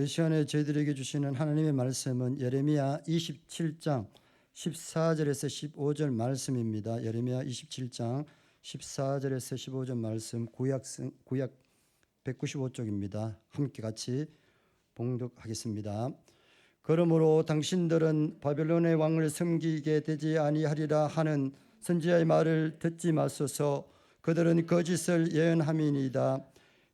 이 시간에 저희들에게 주시는 하나님의 말씀은 예레미야 27장 14절에서 15절 말씀입니다. 예레미야 27장 14절에서 15절 말씀 구약 195쪽입니다. 함께 같이 봉독하겠습니다. 그러므로 당신들은 바벨론의 왕을 섬기게 되지 아니하리라 하는 선지자의 말을 듣지 마소서. 그들은 거짓을 예언함이니이다.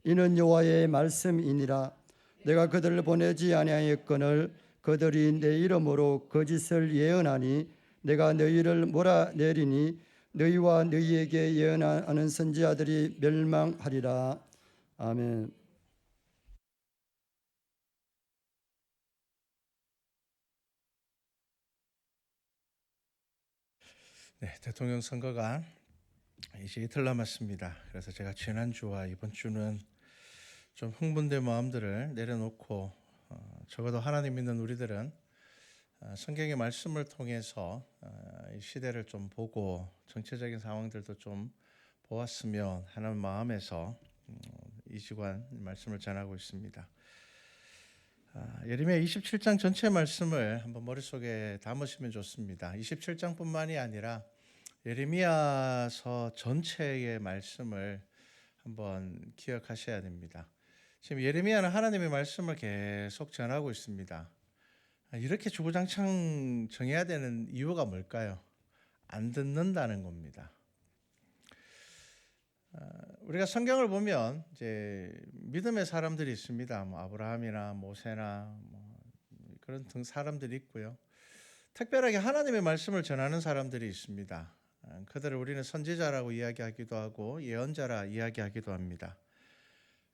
이는 여호와의 말씀이니라. 내가 그들을 보내지 아니하였거늘 그들이 내 이름으로 거짓을 예언하니 내가 너희를 몰아내리니 너희와 너희에게 예언하는 선지자들이 멸망하리라. 아멘. 네, 대통령 선거가 이제 이틀 남았습니다. 그래서 제가 지난주와 이번 주는 좀 흥분된 마음들을 내려놓고 적어도 하나님 믿는 우리들은 성경의 말씀을 통해서 이 시대를 좀 보고 정치적인 상황들도 좀 보았으면 하는 마음에서 이 시간 말씀을 전하고 있습니다. 예레미야 27장 전체 말씀을 한번 머릿속에 담으시면 좋습니다. 27장뿐만이 아니라 예레미야서 전체의 말씀을 한번 기억하셔야 됩니다. 지금 예레미야는 하나님의 말씀을 계속 전하고 있습니다. 이렇게 주구장창 정해야 되는 이유가 뭘까요? 안 듣는다는 겁니다. 우리가 성경을 보면 이제 믿음의 사람들이 있습니다. 아브라함이나 모세나 그런 등 사람들이 있고요. 특별하게 하나님의 말씀을 전하는 사람들이 있습니다. 그들을 우리는 선지자라고 이야기하기도 하고 예언자라 이야기하기도 합니다.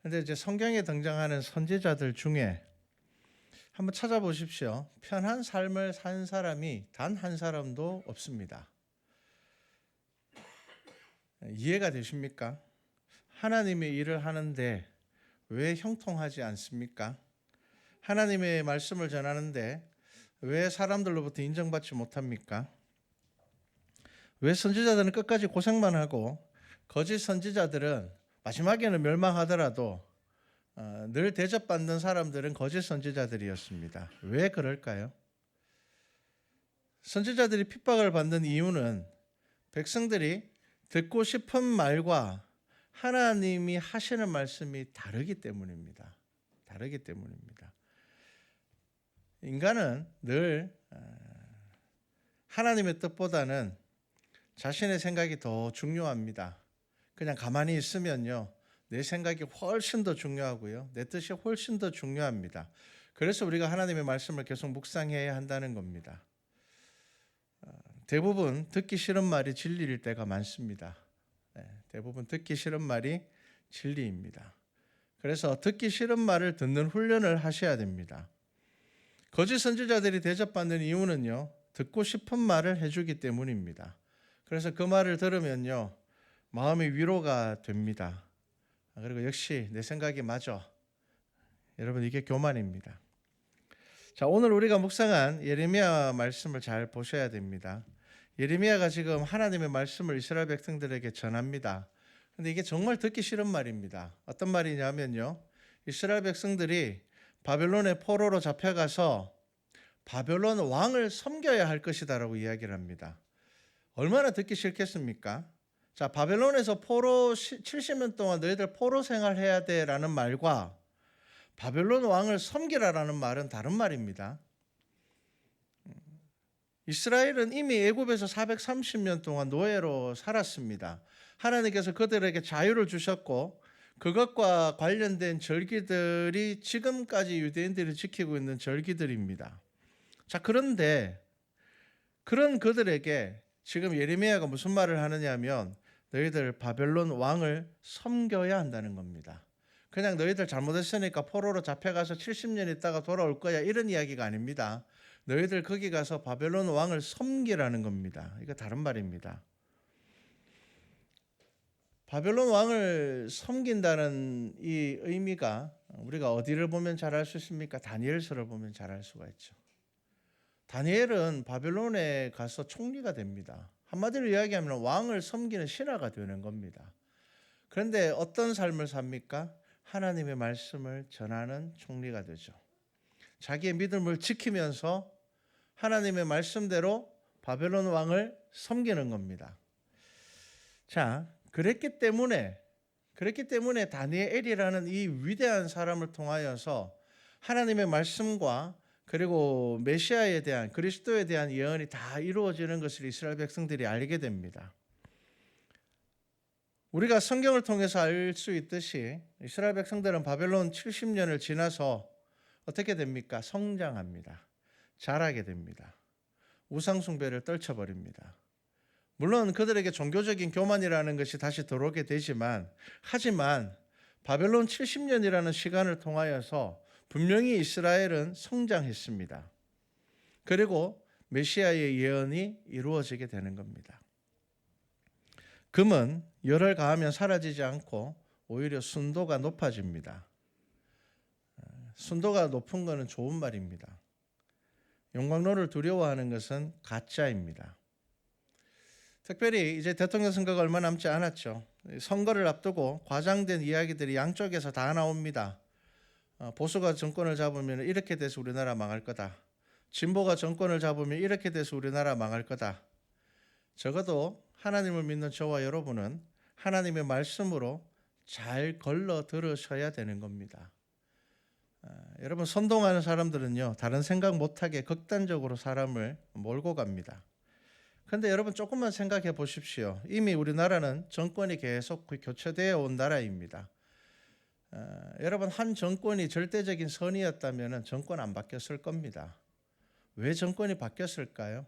그런데 이제 성경에 등장하는 선지자들 중에 한번 찾아보십시오. 편한 삶을 산 사람이 단 한 사람도 없습니다. 이해가 되십니까? 하나님의 일을 하는데 왜 형통하지 않습니까? 하나님의 말씀을 전하는데 왜 사람들로부터 인정받지 못합니까? 왜 선지자들은 끝까지 고생만 하고 거짓 선지자들은 마지막에는 멸망하더라도 늘 대접받는 사람들은 거짓 선지자들이었습니다. 왜 그럴까요? 선지자들이 핍박을 받는 이유는 백성들이 듣고 싶은 말과 하나님이 하시는 말씀이 다르기 때문입니다. 다르기 때문입니다. 인간은 늘 하나님의 뜻보다는 자신의 생각이 더 중요합니다. 그냥 가만히 있으면요, 내 생각이 훨씬 더 중요하고요, 내 뜻이 훨씬 더 중요합니다. 그래서 우리가 하나님의 말씀을 계속 묵상해야 한다는 겁니다. 대부분 듣기 싫은 말이 진리일 때가 많습니다. 대부분 듣기 싫은 말이 진리입니다. 그래서 듣기 싫은 말을 듣는 훈련을 하셔야 됩니다. 거짓 선지자들이 대접받는 이유는요, 듣고 싶은 말을 해주기 때문입니다. 그래서 그 말을 들으면요, 마음의 위로가 됩니다. 그리고 역시 내 생각이 맞아. 여러분, 이게 교만입니다. 자, 오늘 우리가 묵상한 예레미야 말씀을 잘 보셔야 됩니다. 예레미야가 지금 하나님의 말씀을 이스라엘 백성들에게 전합니다. 근데 이게 정말 듣기 싫은 말입니다. 어떤 말이냐면요, 이스라엘 백성들이 바벨론의 포로로 잡혀가서 바벨론 왕을 섬겨야 할 것이다라고 이야기를 합니다. 얼마나 듣기 싫겠습니까? 자, 바벨론에서 포로 70년 동안 너희들 포로 생활해야 돼라는 말과 바벨론 왕을 섬기라라는 말은 다른 말입니다. 이스라엘은 이미 애굽에서 430년 동안 노예로 살았습니다. 하나님께서 그들에게 자유를 주셨고 그것과 관련된 절기들이 지금까지 유대인들이 지키고 있는 절기들입니다. 자, 그런데 그런 그들에게 지금 예레미야가 무슨 말을 하느냐면 너희들 바벨론 왕을 섬겨야 한다는 겁니다. 그냥 너희들 잘못했으니까 포로로 잡혀가서 70년 있다가 돌아올 거야, 이런 이야기가 아닙니다. 너희들 거기 가서 바벨론 왕을 섬기라는 겁니다. 이거 다른 말입니다. 바벨론 왕을 섬긴다는 이 의미가 우리가 어디를 보면 잘 알 수 있습니까? 다니엘서를 보면 잘 알 수가 있죠. 다니엘은 바벨론에 가서 총리가 됩니다. 한마디로 이야기하면 왕을 섬기는 신하가 되는 겁니다. 그런데 어떤 삶을 삽니까? 하나님의 말씀을 전하는 총리가 되죠. 자기의 믿음을 지키면서 하나님의 말씀대로 바벨론 왕을 섬기는 겁니다. 자, 그랬기 때문에 다니엘이라는 이 위대한 사람을 통하여서 하나님의 말씀과 그리고 메시아에 대한, 그리스도에 대한 예언이 다 이루어지는 것을 이스라엘 백성들이 알게 됩니다. 우리가 성경을 통해서 알 수 있듯이 이스라엘 백성들은 바벨론 70년을 지나서 어떻게 됩니까? 성장합니다. 자라게 됩니다. 우상 숭배를 떨쳐버립니다. 물론 그들에게 종교적인 교만이라는 것이 다시 들어오게 되지만, 하지만 바벨론 70년이라는 시간을 통하여서 분명히 이스라엘은 성장했습니다. 그리고 메시아의 예언이 이루어지게 되는 겁니다. 금은 열을 가하면 사라지지 않고 오히려 순도가 높아집니다. 순도가 높은 것은 좋은 말입니다. 용광로를 두려워하는 것은 가짜입니다. 특별히 이제 대통령 선거가 얼마 남지 않았죠. 선거를 앞두고 과장된 이야기들이 양쪽에서 다 나옵니다. 보수가 정권을 잡으면 이렇게 돼서 우리나라 망할 거다. 진보가 정권을 잡으면 이렇게 돼서 우리나라 망할 거다. 적어도 하나님을 믿는 저와 여러분은 하나님의 말씀으로 잘 걸러 들으셔야 되는 겁니다. 여러분, 선동하는 사람들은요, 다른 생각 못하게 극단적으로 사람을 몰고 갑니다. 그런데 여러분, 조금만 생각해 보십시오. 이미 우리나라는 정권이 계속 교체되어 온 나라입니다. 여러분, 한 정권이 절대적인 선이었다면 정권 안 바뀌었을 겁니다. 왜 정권이 바뀌었을까요?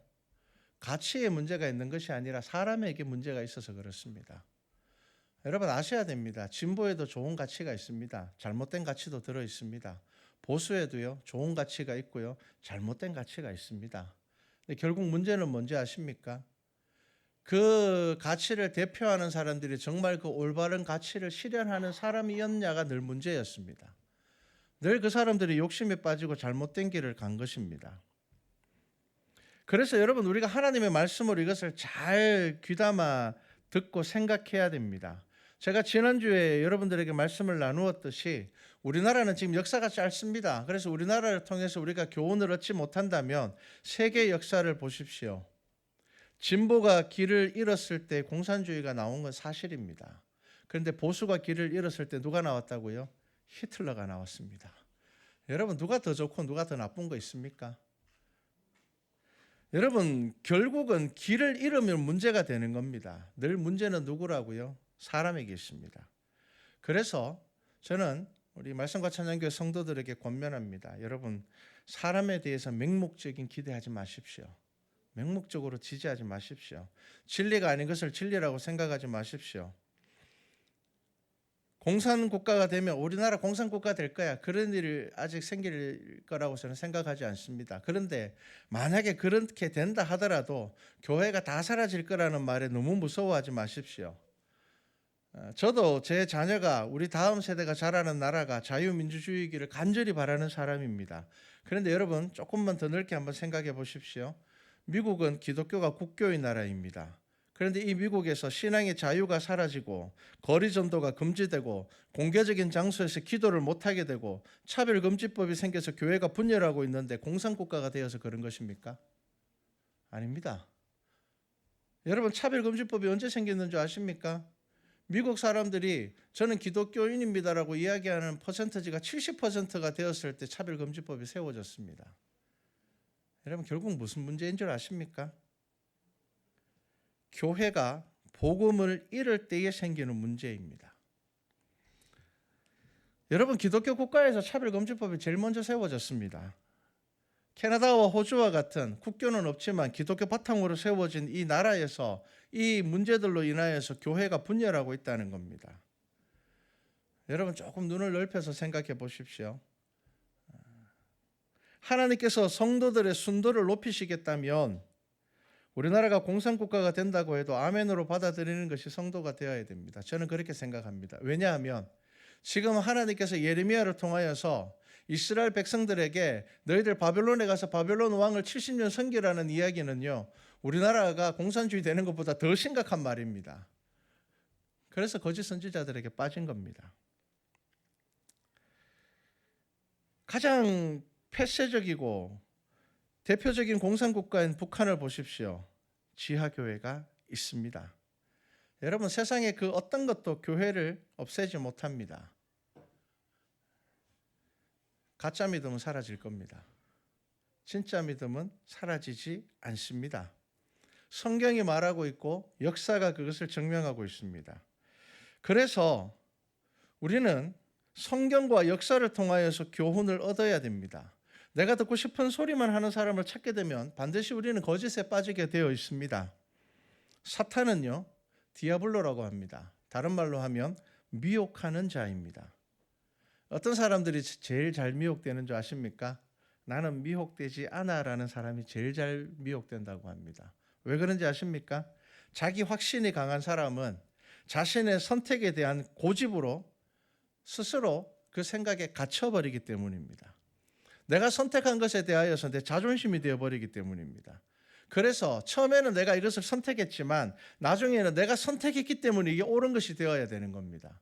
가치에 문제가 있는 것이 아니라 사람에게 문제가 있어서 그렇습니다. 여러분, 아셔야 됩니다. 진보에도 좋은 가치가 있습니다. 잘못된 가치도 들어 있습니다. 보수에도요, 좋은 가치가 있고요, 잘못된 가치가 있습니다. 근데 결국 문제는 뭔지 아십니까? 그 가치를 대표하는 사람들이 정말 그 올바른 가치를 실현하는 사람이었냐가 늘 문제였습니다. 늘 그 사람들이 욕심에 빠지고 잘못된 길을 간 것입니다. 그래서 여러분, 우리가 하나님의 말씀으로 이것을 잘 귀담아 듣고 생각해야 됩니다. 제가 지난주에 여러분들에게 말씀을 나누었듯이 우리나라는 지금 역사가 짧습니다. 그래서 우리나라를 통해서 우리가 교훈을 얻지 못한다면 세계 역사를 보십시오. 진보가 길을 잃었을 때 공산주의가 나온 건 사실입니다. 그런데 보수가 길을 잃었을 때 누가 나왔다고요? 히틀러가 나왔습니다. 여러분, 누가 더 좋고 누가 더 나쁜 거 있습니까? 여러분, 결국은 길을 잃으면 문제가 되는 겁니다. 늘 문제는 누구라고요? 사람에게 있습니다. 그래서 저는 우리 말씀과 찬양교회 성도들에게 권면합니다. 여러분, 사람에 대해서 맹목적인 기대하지 마십시오. 맹목적으로 지지하지 마십시오. 진리가 아닌 것을 진리라고 생각하지 마십시오. 공산국가가 되면 우리나라 공산국가 될 거야, 그런 일이 아직 생길 거라고 저는 생각하지 않습니다. 그런데 만약에 그렇게 된다 하더라도 교회가 다 사라질 거라는 말에 너무 무서워하지 마십시오. 저도 제 자녀가, 우리 다음 세대가 자라는 나라가 자유민주주의이기를 간절히 바라는 사람입니다. 그런데 여러분, 조금만 더 넓게 한번 생각해 보십시오. 미국은 기독교가 국교인 나라입니다. 그런데 이 미국에서 신앙의 자유가 사라지고 거리 전도가 금지되고 공개적인 장소에서 기도를 못하게 되고 차별금지법이 생겨서 교회가 분열하고 있는데 공산국가가 되어서 그런 것입니까? 아닙니다. 여러분, 차별금지법이 언제 생겼는 줄 아십니까? 미국 사람들이 저는 기독교인입니다라고 이야기하는 퍼센트지가 70%가 되었을 때 차별금지법이 세워졌습니다. 여러분, 결국 무슨 문제인 줄 아십니까? 교회가 복음을 잃을 때에 생기는 문제입니다. 여러분, 기독교 국가에서 차별금지법이 제일 먼저 세워졌습니다. 캐나다와 호주와 같은 국교는 없지만 기독교 바탕으로 세워진 이 나라에서 이 문제들로 인하여서 교회가 분열하고 있다는 겁니다. 여러분, 조금 눈을 넓혀서 생각해 보십시오. 하나님께서 성도들의 순도를 높이시겠다면 우리나라가 공산국가가 된다고 해도 아멘으로 받아들이는 것이 성도가 되어야 됩니다. 저는 그렇게 생각합니다. 왜냐하면 지금 하나님께서 예레미야를 통하여서 이스라엘 백성들에게 너희들 바벨론에 가서 바벨론 왕을 70년 섬기라는 이야기는요, 우리나라가 공산주의 되는 것보다 더 심각한 말입니다. 그래서 거짓 선지자들에게 빠진 겁니다. 가장 폐쇄적이고 대표적인 공산국가인 북한을 보십시오. 지하교회가 있습니다. 여러분, 세상에 그 어떤 것도 교회를 없애지 못합니다. 가짜 믿음은 사라질 겁니다. 진짜 믿음은 사라지지 않습니다. 성경이 말하고 있고 역사가 그것을 증명하고 있습니다. 그래서 우리는 성경과 역사를 통하여서 교훈을 얻어야 됩니다. 내가 듣고 싶은 소리만 하는 사람을 찾게 되면 반드시 우리는 거짓에 빠지게 되어 있습니다. 사탄은요, 디아블로라고 합니다. 다른 말로 하면 미혹하는 자입니다. 어떤 사람들이 제일 잘 미혹되는 줄 아십니까? 나는 미혹되지 않아 라는 사람이 제일 잘 미혹된다고 합니다. 왜 그런지 아십니까? 자기 확신이 강한 사람은 자신의 선택에 대한 고집으로 스스로 그 생각에 갇혀버리기 때문입니다. 내가 선택한 것에 대하여서 내 자존심이 되어버리기 때문입니다. 그래서 처음에는 내가 이것을 선택했지만 나중에는 내가 선택했기 때문에 이게 옳은 것이 되어야 되는 겁니다.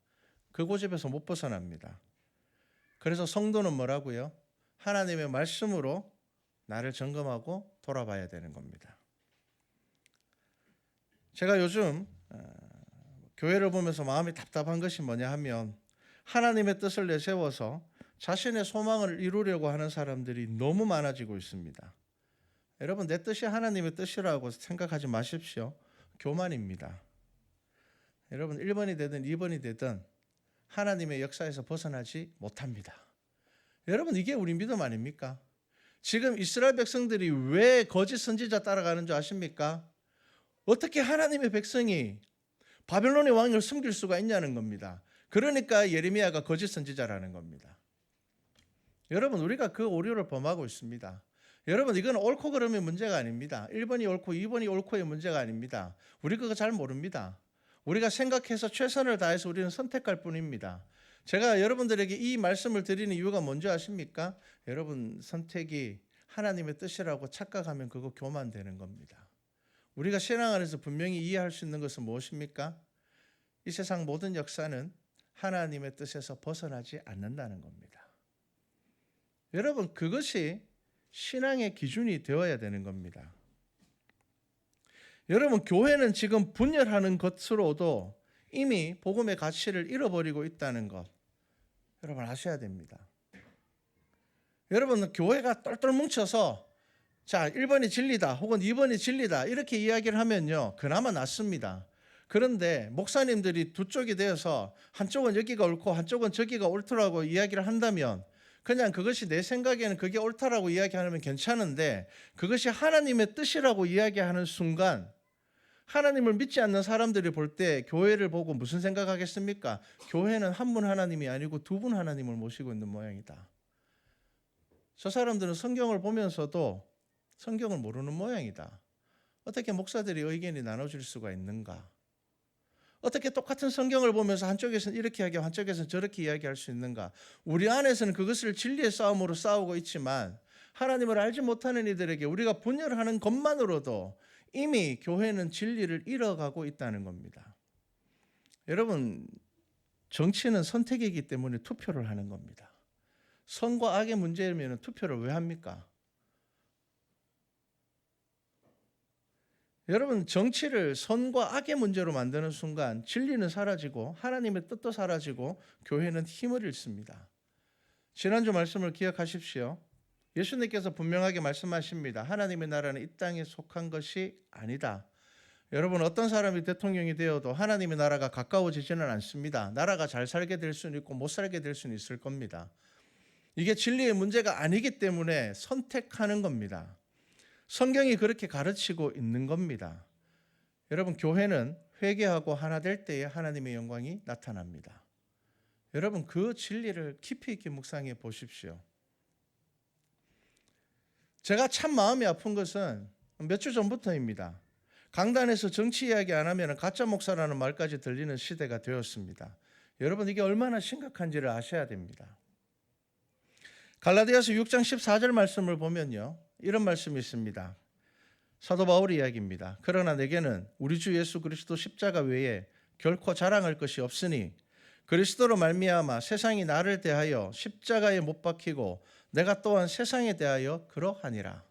그 고집에서 못 벗어납니다. 그래서 성도는 뭐라고요? 하나님의 말씀으로 나를 점검하고 돌아봐야 되는 겁니다. 제가 요즘 교회를 보면서 마음이 답답한 것이 뭐냐 하면 하나님의 뜻을 내세워서 자신의 소망을 이루려고 하는 사람들이 너무 많아지고 있습니다. 여러분, 내 뜻이 하나님의 뜻이라고 생각하지 마십시오. 교만입니다. 여러분, 1번이 되든 2번이 되든 하나님의 역사에서 벗어나지 못합니다. 여러분, 이게 우리 믿음 아닙니까? 지금 이스라엘 백성들이 왜 거짓 선지자 따라가는 줄 아십니까? 어떻게 하나님의 백성이 바벨론의 왕을 숨길 수가 있냐는 겁니다. 그러니까 예레미야가 거짓 선지자라는 겁니다. 여러분, 우리가 그 오류를 범하고 있습니다. 여러분, 이건 옳고 그름의 문제가 아닙니다. 1번이 옳고 2번이 옳고의 문제가 아닙니다. 우리 그거 잘 모릅니다. 우리가 생각해서 최선을 다해서 우리는 선택할 뿐입니다. 제가 여러분들에게 이 말씀을 드리는 이유가 뭔지 아십니까? 여러분, 선택이 하나님의 뜻이라고 착각하면 그거 교만되는 겁니다. 우리가 신앙 안에서 분명히 이해할 수 있는 것은 무엇입니까? 이 세상 모든 역사는 하나님의 뜻에서 벗어나지 않는다는 겁니다. 여러분, 그것이 신앙의 기준이 되어야 되는 겁니다. 여러분, 교회는 지금 분열하는 것으로도 이미 복음의 가치를 잃어버리고 있다는 것, 여러분 아셔야 됩니다. 여러분, 교회가 똘똘 뭉쳐서 자, 1번이 진리다 혹은 2번이 진리다 이렇게 이야기를 하면요, 그나마 낫습니다. 그런데 목사님들이 두 쪽이 되어서 한쪽은 여기가 옳고 한쪽은 저기가 옳더라고 이야기를 한다면 그냥 그것이 내 생각에는 그게 옳다라고 이야기하면 괜찮은데 그것이 하나님의 뜻이라고 이야기하는 순간 하나님을 믿지 않는 사람들이 볼 때 교회를 보고 무슨 생각하겠습니까? 교회는 한 분 하나님이 아니고 두 분 하나님을 모시고 있는 모양이다. 저 사람들은 성경을 보면서도 성경을 모르는 모양이다. 어떻게 목사들이 의견이 나눠질 수가 있는가? 어떻게 똑같은 성경을 보면서 한쪽에서는 이렇게 이야기하고 한쪽에서는 저렇게 이야기할 수 있는가? 우리 안에서는 그것을 진리의 싸움으로 싸우고 있지만 하나님을 알지 못하는 이들에게 우리가 분열하는 것만으로도 이미 교회는 진리를 잃어가고 있다는 겁니다. 여러분, 정치는 선택이기 때문에 투표를 하는 겁니다. 선과 악의 문제면 투표를 왜 합니까? 여러분, 정치를 선과 악의 문제로 만드는 순간 진리는 사라지고 하나님의 뜻도 사라지고 교회는 힘을 잃습니다. 지난주 말씀을 기억하십시오. 예수님께서 분명하게 말씀하십니다. 하나님의 나라는 이 땅에 속한 것이 아니다. 여러분, 어떤 사람이 대통령이 되어도 하나님의 나라가 가까워지지는 않습니다. 나라가 잘 살게 될 수는 있고 못 살게 될 수는 있을 겁니다. 이게 진리의 문제가 아니기 때문에 선택하는 겁니다. 성경이 그렇게 가르치고 있는 겁니다. 여러분, 교회는 회개하고 하나 될 때에 하나님의 영광이 나타납니다. 여러분, 그 진리를 깊이 있게 묵상해 보십시오. 제가 참 마음이 아픈 것은 몇 주 전부터입니다. 강단에서 정치 이야기 안 하면 가짜 목사라는 말까지 들리는 시대가 되었습니다. 여러분, 이게 얼마나 심각한지를 아셔야 됩니다. 갈라디아서 6장 14절 말씀을 보면요, 이런 말씀이 있습니다. 사도 바울의 이야기입니다. 그러나 내게는 우리 주 예수 그리스도 십자가 외에 결코 자랑할 것이 없으니 그리스도로 말미암아 세상이 나를 대하여 십자가에 못 박히고 내가 또한 세상에 대하여 그러하니라.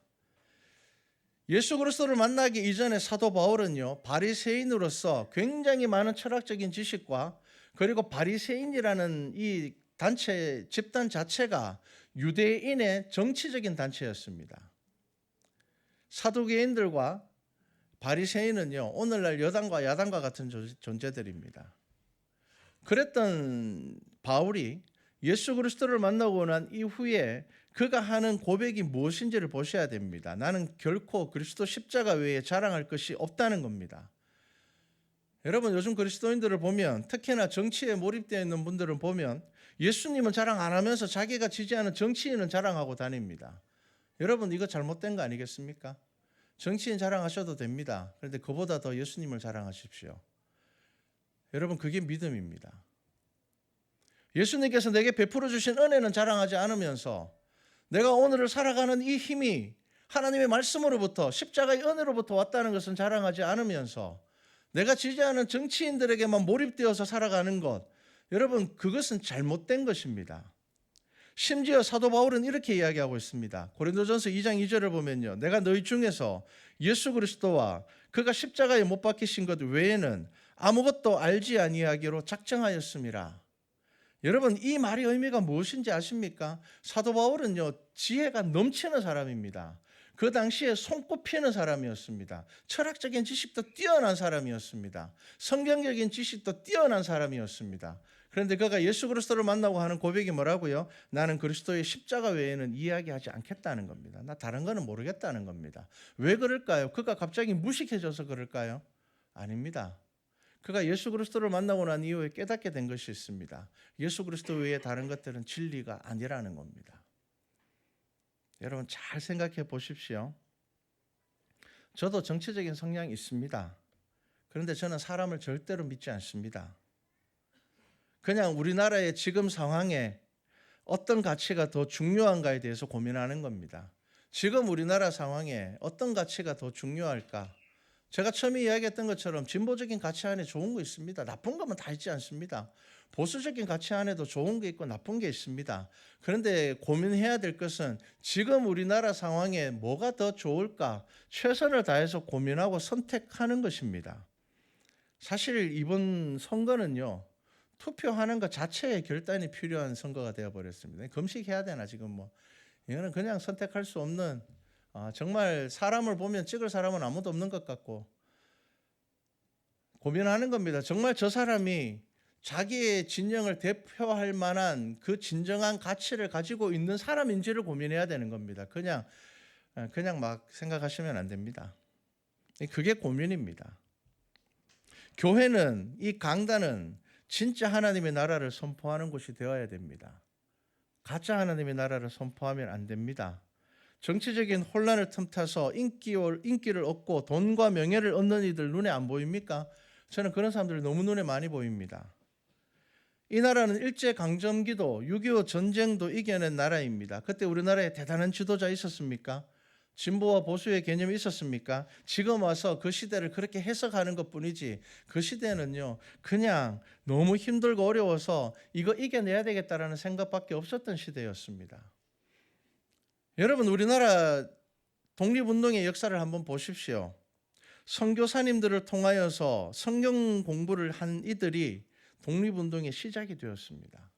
예수 그리스도를 만나기 이전에 사도 바울은요, 바리새인으로서 굉장히 많은 철학적인 지식과, 그리고 바리새인이라는 이 단체 집단 자체가 유대인의 정치적인 단체였습니다. 사두개인들과 바리새인은요, 오늘날 여당과 야당과 같은 존재들입니다. 그랬던 바울이 예수 그리스도를 만나고 난 이후에 그가 하는 고백이 무엇인지를 보셔야 됩니다. 나는 결코 그리스도 십자가 외에 자랑할 것이 없다는 겁니다. 여러분, 요즘 그리스도인들을 보면, 특히나 정치에 몰입되어 있는 분들은 보면 예수님은 자랑 안 하면서 자기가 지지하는 정치인은 자랑하고 다닙니다. 여러분, 이거 잘못된 거 아니겠습니까? 정치인 자랑하셔도 됩니다. 그런데 그보다 더 예수님을 자랑하십시오. 여러분, 그게 믿음입니다. 예수님께서 내게 베풀어 주신 은혜는 자랑하지 않으면서 내가 오늘을 살아가는 이 힘이 하나님의 말씀으로부터, 십자가의 은혜로부터 왔다는 것은 자랑하지 않으면서 내가 지지하는 정치인들에게만 몰입되어서 살아가는 것, 여러분, 그것은 잘못된 것입니다. 심지어 사도 바울은 이렇게 이야기하고 있습니다. 고린도전서 2장 2절을 보면요, 내가 너희 중에서 예수 그리스도와 그가 십자가에 못 박히신 것 외에는 아무것도 알지 아니하기로 작정하였음이라. 여러분, 이 말의 의미가 무엇인지 아십니까? 사도 바울은요, 지혜가 넘치는 사람입니다. 그 당시에 손꼽히는 사람이었습니다. 철학적인 지식도 뛰어난 사람이었습니다. 성경적인 지식도 뛰어난 사람이었습니다. 그런데 그가 예수 그리스도를 만나고 하는 고백이 뭐라고요? 나는 그리스도의 십자가 외에는 이야기하지 않겠다는 겁니다. 나 다른 거는 모르겠다는 겁니다. 왜 그럴까요? 그가 갑자기 무식해져서 그럴까요? 아닙니다. 그가 예수 그리스도를 만나고 난 이후에 깨닫게 된 것이 있습니다. 예수 그리스도 외에 다른 것들은 진리가 아니라는 겁니다. 여러분, 잘 생각해 보십시오. 저도 정치적인 성향이 있습니다. 그런데 저는 사람을 절대로 믿지 않습니다. 그냥 우리나라의 지금 상황에 어떤 가치가 더 중요한가에 대해서 고민하는 겁니다. 지금 우리나라 상황에 어떤 가치가 더 중요할까? 제가 처음에 이야기했던 것처럼 진보적인 가치 안에 좋은 거 있습니다. 나쁜 거면 다 있지 않습니다. 보수적인 가치 안에도 좋은 게 있고 나쁜 게 있습니다. 그런데 고민해야 될 것은 지금 우리나라 상황에 뭐가 더 좋을까? 최선을 다해서 고민하고 선택하는 것입니다. 사실 이번 선거는요, 투표하는 것 자체에 결단이 필요한 선거가 되어버렸습니다. 금식해야 되나 지금 뭐. 이거는 그냥 선택할 수 없는, 정말 사람을 보면 찍을 사람은 아무도 없는 것 같고 고민하는 겁니다. 정말 저 사람이 자기의 진영을 대표할 만한 그 진정한 가치를 가지고 있는 사람인지를 고민해야 되는 겁니다. 그냥 막 생각하시면 안 됩니다. 그게 고민입니다. 교회는, 이 강단은 진짜 하나님의 나라를 선포하는 곳이 되어야 됩니다. 가짜 하나님의 나라를 선포하면 안 됩니다. 정치적인 혼란을 틈타서 인기를 얻고 돈과 명예를 얻는 이들 눈에 안 보입니까? 저는 그런 사람들이 너무 눈에 많이 보입니다. 이 나라는 일제강점기도 6.25 전쟁도 이겨낸 나라입니다. 그때 우리나라에 대단한 지도자 있었습니까? 진보와 보수의 개념이 있었습니까? 지금 와서 그 시대를 그렇게 해석하는 것뿐이지, 그 시대는요, 그냥 너무 힘들고 어려워서 이거 이겨내야 되겠다라는 생각밖에 없었던 시대였습니다. 여러분, 우리나라 독립운동의 역사를 한번 보십시오. 선교사님들을 통하여서 성경 공부를 한 이들이 독립운동의 시작이 되었습니다.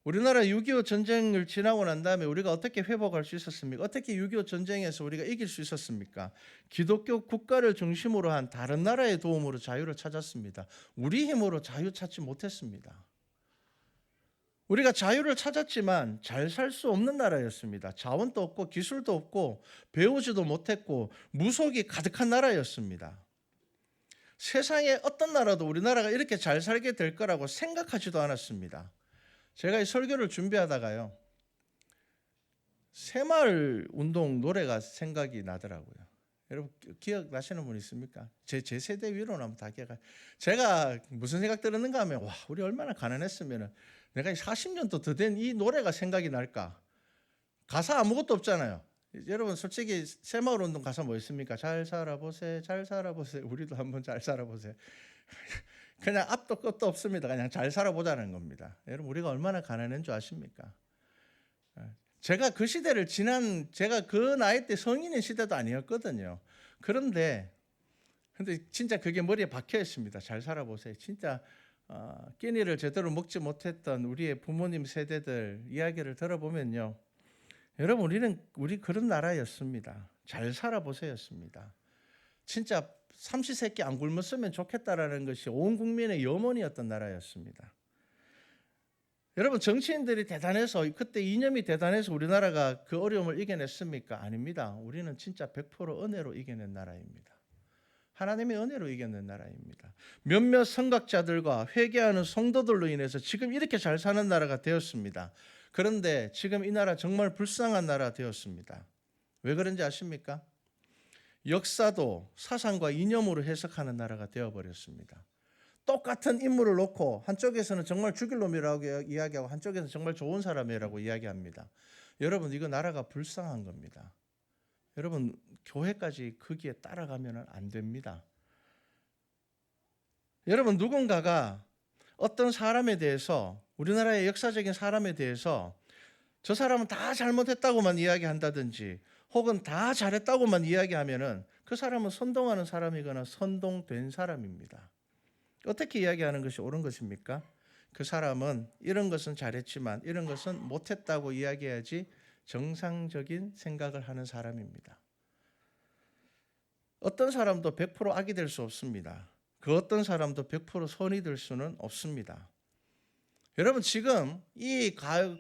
우리나라 6.25 전쟁을 지나고 난 다음에 우리가 어떻게 회복할 수 있었습니까? 어떻게 6.25 전쟁에서 우리가 이길 수 있었습니까? 기독교 국가를 중심으로 한 다른 나라의 도움으로 자유를 찾았습니다. 우리 힘으로 자유 찾지 못했습니다. 우리가 자유를 찾았지만 잘 살 수 없는 나라였습니다. 자원도 없고 기술도 없고 배우지도 못했고 무속이 가득한 나라였습니다. 세상에 어떤 나라도 우리나라가 이렇게 잘 살게 될 거라고 생각하지도 않았습니다. 제가 이 설교를 준비하다가요, 새마을 운동 노래가 생각이 나더라고요. 여러분 기억나시는 분 있습니까? 제 세대 위로는 한번 다 기억해요. 제가 무슨 생각 들었는가 하면, 와, 우리 얼마나 가난했으면 내가 40년도 더 된 이 노래가 생각이 날까? 가사 아무것도 없잖아요. 여러분 솔직히 새마을 운동 가사 뭐 있습니까? 잘 살아보세, 잘 살아보세, 우리도 한번 잘 살아보세. 그냥 앞도 끝도 없습니다. 그냥 잘 살아보자는 겁니다. 여러분, 우리가 얼마나 가난한 줄 아십니까? 제가 그 시대를 제가 그 나이 때 성인의 시대도 아니었거든요. 그런데 근데 진짜 그게 머리에 박혀 있습니다. 잘 살아보세요. 진짜 끼니를 제대로 먹지 못했던 우리의 부모님 세대들 이야기를 들어보면요. 여러분 우리 그런 나라였습니다. 잘 살아보세요였습니다. 진짜 삼시세끼 안 굶었으면 좋겠다라는 것이 온 국민의 염원이었던 나라였습니다. 여러분 정치인들이 대단해서 그때 이념이 대단해서 우리나라가 그 어려움을 이겨냈습니까? 아닙니다. 우리는 진짜 100% 은혜로 이겨낸 나라입니다. 하나님의 은혜로 이겨낸 나라입니다. 몇몇 선각자들과 회개하는 성도들로 인해서 지금 이렇게 잘 사는 나라가 되었습니다. 그런데 지금 이 나라 정말 불쌍한 나라 되었습니다. 왜 그런지 아십니까? 역사도 사상과 이념으로 해석하는 나라가 되어버렸습니다. 똑같은 인물을 놓고 한쪽에서는 정말 죽일 놈이라고 이야기하고 한쪽에서는 정말 좋은 사람이라고 이야기합니다. 여러분 이거 나라가 불쌍한 겁니다. 여러분 교회까지 거기에 따라가면 안 됩니다. 여러분 누군가가 어떤 사람에 대해서 우리나라의 역사적인 사람에 대해서 저 사람은 다 잘못했다고만 이야기한다든지 혹은 다 잘했다고만 이야기하면은 그 사람은 선동하는 사람이거나 선동된 사람입니다. 어떻게 이야기하는 것이 옳은 것입니까? 그 사람은 이런 것은 잘했지만 이런 것은 못했다고 이야기해야지 정상적인 생각을 하는 사람입니다. 어떤 사람도 100% 악이 될 수 없습니다. 그 어떤 사람도 100% 선이 될 수는 없습니다. 여러분 지금 이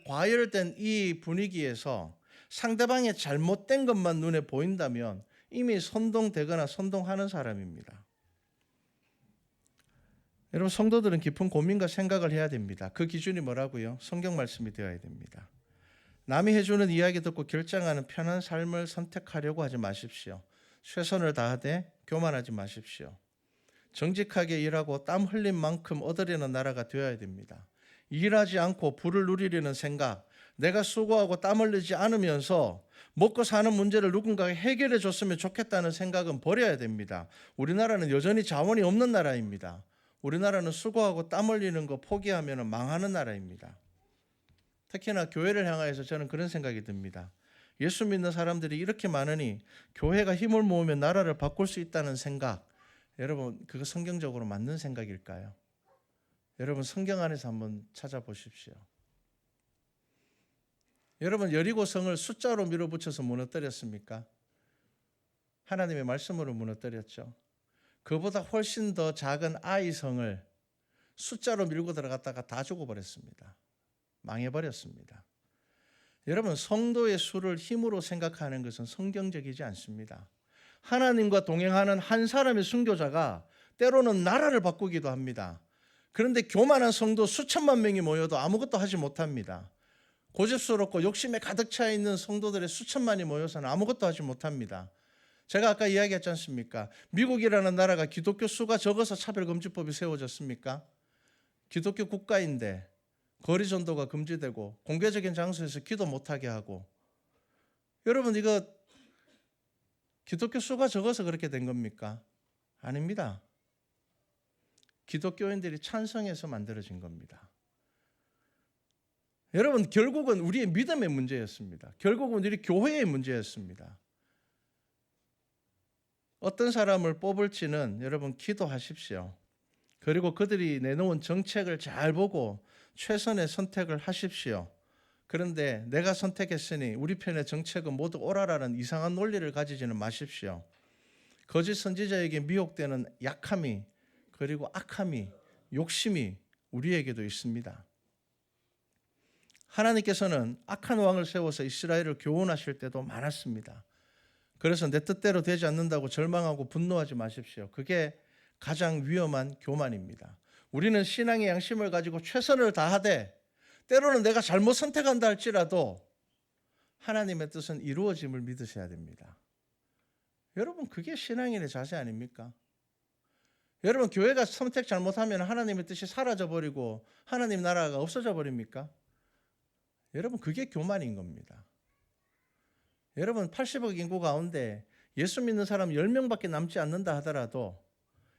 과열된 이 분위기에서 상대방의 잘못된 것만 눈에 보인다면 이미 선동되거나 선동하는 사람입니다. 여러분 성도들은 깊은 고민과 생각을 해야 됩니다. 그 기준이 뭐라고요? 성경 말씀이 되어야 됩니다. 남이 해주는 이야기 듣고 결정하는 편한 삶을 선택하려고 하지 마십시오. 최선을 다하되 교만하지 마십시오. 정직하게 일하고 땀 흘린 만큼 얻으려는 나라가 되어야 됩니다. 일하지 않고 부를 누리려는 생각, 내가 수고하고 땀 흘리지 않으면서 먹고 사는 문제를 누군가가 해결해 줬으면 좋겠다는 생각은 버려야 됩니다. 우리나라는 여전히 자원이 없는 나라입니다. 우리나라는 수고하고 땀 흘리는 거 포기하면 망하는 나라입니다. 특히나 교회를 향하여서 저는 그런 생각이 듭니다. 예수 믿는 사람들이 이렇게 많으니 교회가 힘을 모으면 나라를 바꿀 수 있다는 생각, 여러분 그거 성경적으로 맞는 생각일까요? 여러분 성경 안에서 한번 찾아보십시오. 여러분 여리고성을 숫자로 밀어붙여서 무너뜨렸습니까? 하나님의 말씀으로 무너뜨렸죠. 그보다 훨씬 더 작은 아이성을 숫자로 밀고 들어갔다가 다 죽어버렸습니다. 망해버렸습니다. 여러분 성도의 수를 힘으로 생각하는 것은 성경적이지 않습니다. 하나님과 동행하는 한 사람의 순교자가 때로는 나라를 바꾸기도 합니다. 그런데 교만한 성도 수천만 명이 모여도 아무것도 하지 못합니다. 고집스럽고 욕심에 가득 차 있는 성도들의 수천만이 모여서는 아무것도 하지 못합니다. 제가 아까 이야기했지 않습니까? 미국이라는 나라가 기독교 수가 적어서 차별금지법이 세워졌습니까? 기독교 국가인데 거리 전도가 금지되고 공개적인 장소에서 기도 못하게 하고, 여러분 이거 기독교 수가 적어서 그렇게 된 겁니까? 아닙니다. 기독교인들이 찬성해서 만들어진 겁니다. 여러분 결국은 우리의 믿음의 문제였습니다. 결국은 우리 교회의 문제였습니다. 어떤 사람을 뽑을지는 여러분 기도하십시오. 그리고 그들이 내놓은 정책을 잘 보고 최선의 선택을 하십시오. 그런데 내가 선택했으니 우리 편의 정책은 모두 옳아라는 이상한 논리를 가지지는 마십시오. 거짓 선지자에게 미혹되는 약함이 그리고 악함이 욕심이 우리에게도 있습니다. 하나님께서는 악한 왕을 세워서 이스라엘을 교훈하실 때도 많았습니다. 그래서 내 뜻대로 되지 않는다고 절망하고 분노하지 마십시오. 그게 가장 위험한 교만입니다. 우리는 신앙의 양심을 가지고 최선을 다하되 때로는 내가 잘못 선택한다 할지라도 하나님의 뜻은 이루어짐을 믿으셔야 됩니다. 여러분 그게 신앙인의 자세 아닙니까? 여러분 교회가 선택 잘못하면 하나님의 뜻이 사라져버리고 하나님 나라가 없어져 버립니까? 여러분 그게 교만인 겁니다. 여러분 80억 인구 가운데 예수 믿는 사람 10명밖에 남지 않는다 하더라도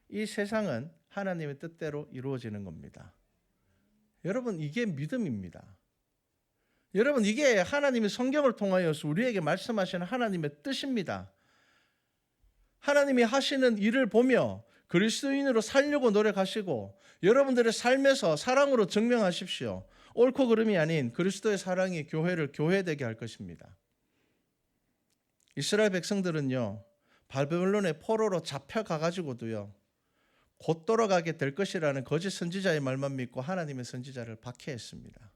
이 세상은 하나님의 뜻대로 이루어지는 겁니다. 여러분 이게 믿음입니다. 여러분, 이게 하나님의 성경을 통하여서 우리에게 말씀하시는 하나님의 뜻입니다. 하나님이 하시는 일을 보며 그리스도인으로 살려고 노력하시고 여러분들의 삶에서 사랑으로 증명하십시오. 옳고 그름이 아닌 그리스도의 사랑이 교회를 교회되게 할 것입니다. 이스라엘 백성들은요, 바벨론의 포로로 잡혀가가지고도요, 곧 돌아가게 될 것이라는 거짓 선지자의 말만 믿고 하나님의 선지자를 박해했습니다.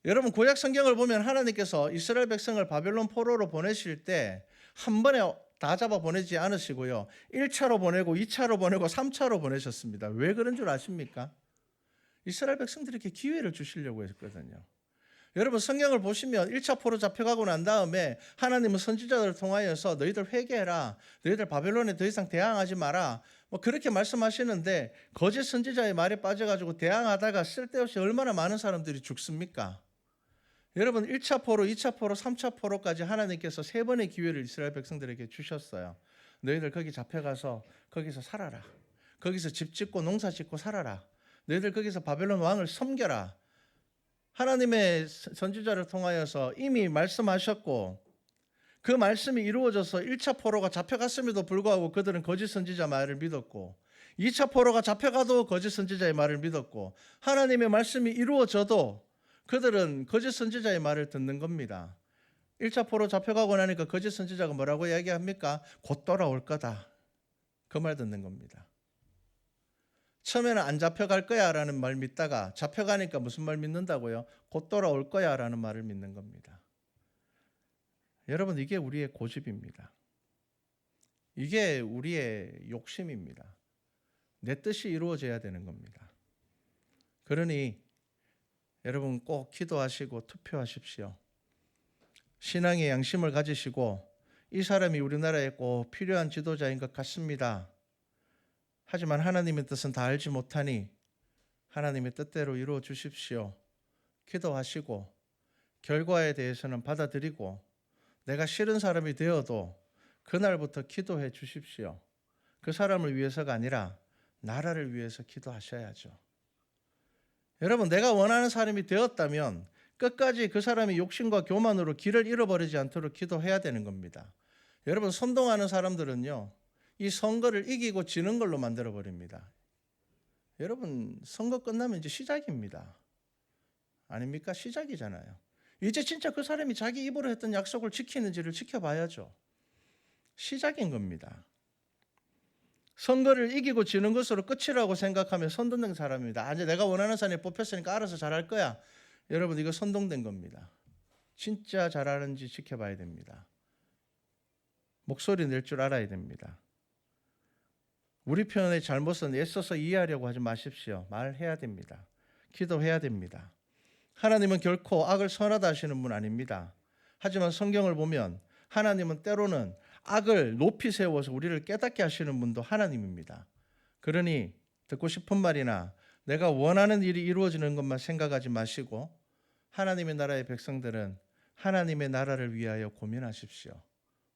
여러분, 구약 성경을 보면 하나님께서 이스라엘 백성을 바벨론 포로로 보내실 때 한 번에 다 잡아 보내지 않으시고요, 1차로 보내고 2차로 보내고 3차로 보내셨습니다. 왜 그런 줄 아십니까? 이스라엘 백성들에게 기회를 주시려고 했거든요. 여러분, 성경을 보시면 1차 포로 잡혀가고 난 다음에 하나님은 선지자들을 통하여서 너희들 회개해라, 너희들 바벨론에 더 이상 대항하지 마라, 뭐 그렇게 말씀하시는데 거짓 선지자의 말에 빠져가지고 대항하다가 쓸데없이 얼마나 많은 사람들이 죽습니까? 여러분, 1차 포로, 2차 포로, 3차 포로까지 하나님께서 3번의 기회를 이스라엘 백성들에게 주셨어요. 너희들 거기 잡혀가서 거기서 살아라, 거기서 집 짓고 농사 짓고 살아라, 너희들 거기서 바벨론 왕을 섬겨라. 하나님의 선지자를 통하여서 이미 말씀하셨고 그 말씀이 이루어져서 1차 포로가 잡혀갔음에도 불구하고 그들은 거짓 선지자 말을 믿었고 2차 포로가 잡혀가도 거짓 선지자의 말을 믿었고 하나님의 말씀이 이루어져도 그들은 거짓 선지자의 말을 듣는 겁니다. 1차 포로 잡혀가고 나니까 거짓 선지자가 뭐라고 이야기합니까? 곧 돌아올 거다. 그 말 듣는 겁니다. 처음에는 안 잡혀갈 거야 라는 말 믿다가 잡혀가니까 무슨 말 믿는다고요? 곧 돌아올 거야 라는 말을 믿는 겁니다. 여러분, 이게 우리의 고집입니다. 이게 우리의 욕심입니다. 내 뜻이 이루어져야 되는 겁니다. 그러니 여러분, 꼭 기도하시고 투표하십시오. 신앙의 양심을 가지시고 이 사람이 우리나라에 꼭 필요한 지도자인 것 같습니다. 하지만 하나님의 뜻은 다 알지 못하니 하나님의 뜻대로 이루어 주십시오. 기도하시고 결과에 대해서는 받아들이고 내가 싫은 사람이 되어도 그날부터 기도해 주십시오. 그 사람을 위해서가 아니라 나라를 위해서 기도하셔야죠. 여러분, 내가 원하는 사람이 되었다면 끝까지 그 사람이 욕심과 교만으로 길을 잃어버리지 않도록 기도해야 되는 겁니다. 여러분, 선동하는 사람들은요, 이 선거를 이기고 지는 걸로 만들어 버립니다. 여러분, 선거 끝나면 이제 시작입니다. 아닙니까? 시작이잖아요. 이제 진짜 그 사람이 자기 입으로 했던 약속을 지키는지를 지켜봐야죠. 시작인 겁니다. 선거를 이기고 지는 것으로 끝이라고 생각하면 선동된 사람입니다. 이제 내가 원하는 사람이 뽑혔으니까 알아서 잘할 거야. 여러분, 이거 선동된 겁니다. 진짜 잘하는지 지켜봐야 됩니다. 목소리 낼 줄 알아야 됩니다. 우리 편의 잘못은 애써서 이해하려고 하지 마십시오. 말해야 됩니다. 기도해야 됩니다. 하나님은 결코 악을 선하다 하시는 분 아닙니다. 하지만 성경을 보면 하나님은 때로는 악을 높이 세워서 우리를 깨닫게 하시는 분도 하나님입니다. 그러니 듣고 싶은 말이나 내가 원하는 일이 이루어지는 것만 생각하지 마시고 하나님의 나라의 백성들은 하나님의 나라를 위하여 고민하십시오.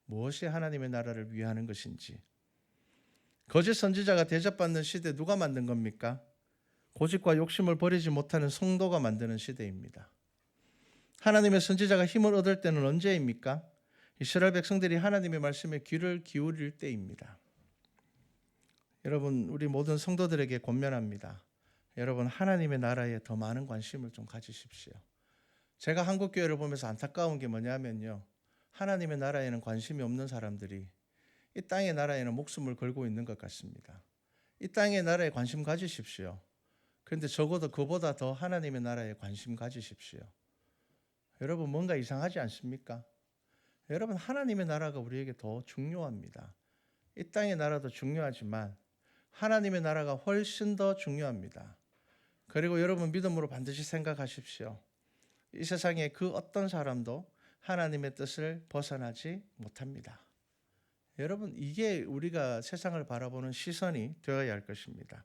무엇이 하나님의 나라를 위하는 것인지. 거짓 선지자가 대접받는 시대 누가 만든 겁니까? 고집과 욕심을 버리지 못하는 성도가 만드는 시대입니다. 하나님의 선지자가 힘을 얻을 때는 언제입니까? 이스라엘 백성들이 하나님의 말씀에 귀를 기울일 때입니다. 여러분, 우리 모든 성도들에게 권면합니다. 여러분, 하나님의 나라에 더 많은 관심을 좀 가지십시오. 제가 한국교회를 보면서 안타까운 게 뭐냐면요, 하나님의 나라에는 관심이 없는 사람들이 이 땅의 나라에는 목숨을 걸고 있는 것 같습니다. 이 땅의 나라에 관심 가지십시오. 그런데 적어도 그보다 더 하나님의 나라에 관심 가지십시오. 여러분, 뭔가 이상하지 않습니까? 여러분, 하나님의 나라가 우리에게 더 중요합니다. 이 땅의 나라도 중요하지만 하나님의 나라가 훨씬 더 중요합니다. 그리고 여러분, 믿음으로 반드시 생각하십시오. 이 세상에 그 어떤 사람도 하나님의 뜻을 벗어나지 못합니다. 여러분, 이게 우리가 세상을 바라보는 시선이 되어야 할 것입니다.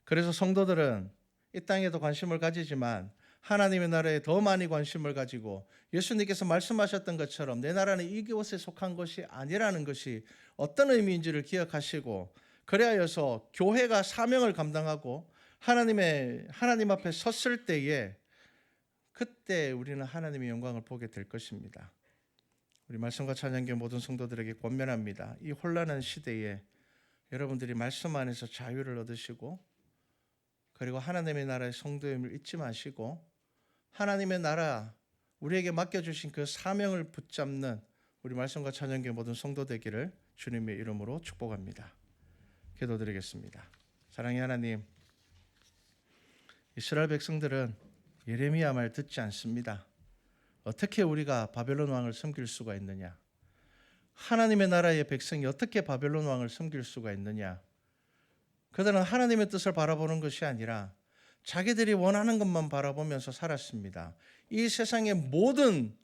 그래서 성도들은 이 땅에도 관심을 가지지만 하나님의 나라에 더 많이 관심을 가지고 예수님께서 말씀하셨던 것처럼 내 나라는 이곳에 속한 것이 아니라는 것이 어떤 의미인지를 기억하시고, 그래야여서 교회가 사명을 감당하고 하나님 앞에 섰을 때에 그때 우리는 하나님의 영광을 보게 될 것입니다. 우리 말씀과 찬양교회 모든 성도들에게 권면합니다. 이 혼란한 시대에 여러분들이 말씀 안에서 자유를 얻으시고, 그리고 하나님의 나라의 성도임을 잊지 마시고, 하나님의 나라 우리에게 맡겨주신 그 사명을 붙잡는 우리 말씀과 찬양교회 모든 성도 되기를 주님의 이름으로 축복합니다. 기도드리겠습니다. 사랑의 하나님, 이스라엘 백성들은 예레미야 말 듣지 않습니다. 어떻게 우리가 바벨론 왕을 섬길 수가 있느냐? 하나님의 나라의 백성이 어떻게 바벨론 왕을 섬길 수가 있느냐? 그들은 하나님의 뜻을 바라보는 것이 아니라 자기들이 원하는 것만 바라보면서 살았습니다. 이 세상의 모든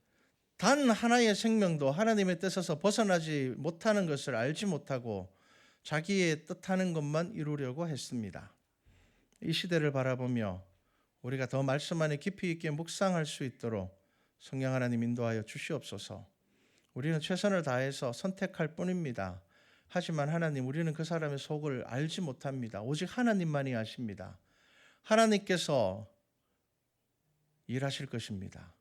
단 하나의 생명도 하나님의 뜻에서 벗어나지 못하는 것을 알지 못하고 자기의 뜻하는 것만 이루려고 했습니다. 이 시대를 바라보며 우리가 더 말씀 안에 깊이 있게 묵상할 수 있도록 성령 하나님 인도하여 주시옵소서. 우리는 최선을 다해서 선택할 뿐입니다. 하지만 하나님, 우리는 그 사람의 속을 알지 못합니다. 오직 하나님만이 아십니다. 하나님께서 일하실 것입니다.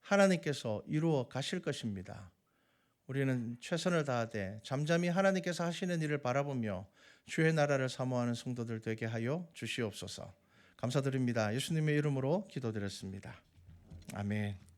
하나님께서 이루어 가실 것입니다. 우리는 최선을 다하되 잠잠히 하나님께서 하시는 일을 바라보며 주의 나라를 사모하는 성도들 되게 하여 주시옵소서. 감사드립니다. 예수님의 이름으로 기도드렸습니다. 아멘.